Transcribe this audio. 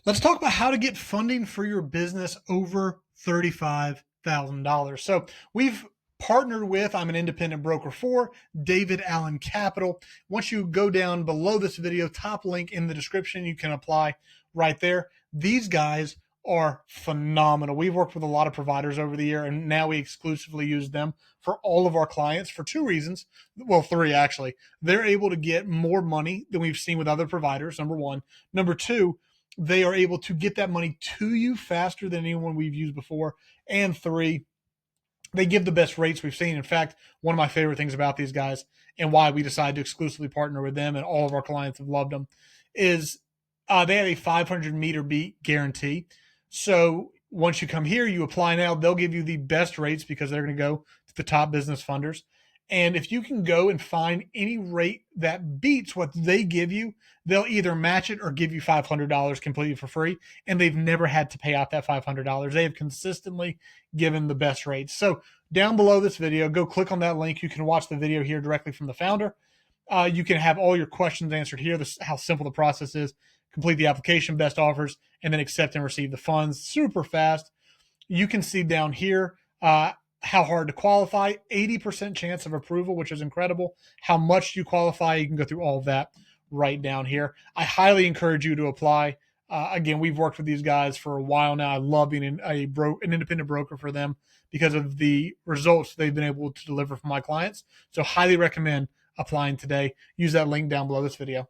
Let's talk about how to get funding for your business over $35,000. So we've partnered with, I'm an independent broker for David Allen Capital. Once you go down below this video, top link in the description, you can apply right there. These guys are phenomenal. We've worked with a lot of providers over the year, and now we exclusively use them for all of our clients for two reasons. Well, three actually. They're able to get more money than we've seen with other providers, number one. Number two, they are able to get that money to you faster than anyone we've used before. And three, they give the best rates we've seen. In fact, one of my favorite things about these guys and why we decided to exclusively partner with them and all of our clients have loved them is they have a 500-meter beat guarantee. So once you come here, you apply now, they'll give you the best rates because they're going to go to the top business funders. And if you can go and find any rate that beats what they give you, they'll either match it or give you $500 completely for free. And they've never had to pay out that $500. They have consistently given the best rates. So down below this video, go click on that link. You can watch the video here directly from the founder. You can have all your questions answered here. This is how simple the process is. Complete the application, best offers, and then accept and receive the funds super fast. You can see down here how hard to qualify, 80% chance of approval, which is incredible. How much you qualify, you can go through all of that right down here. I highly encourage you to apply. Again, we've worked with these guys for a while now. I love being an independent broker for them because of the results they've been able to deliver for my clients. So highly recommend applying today. Use that link down below this video.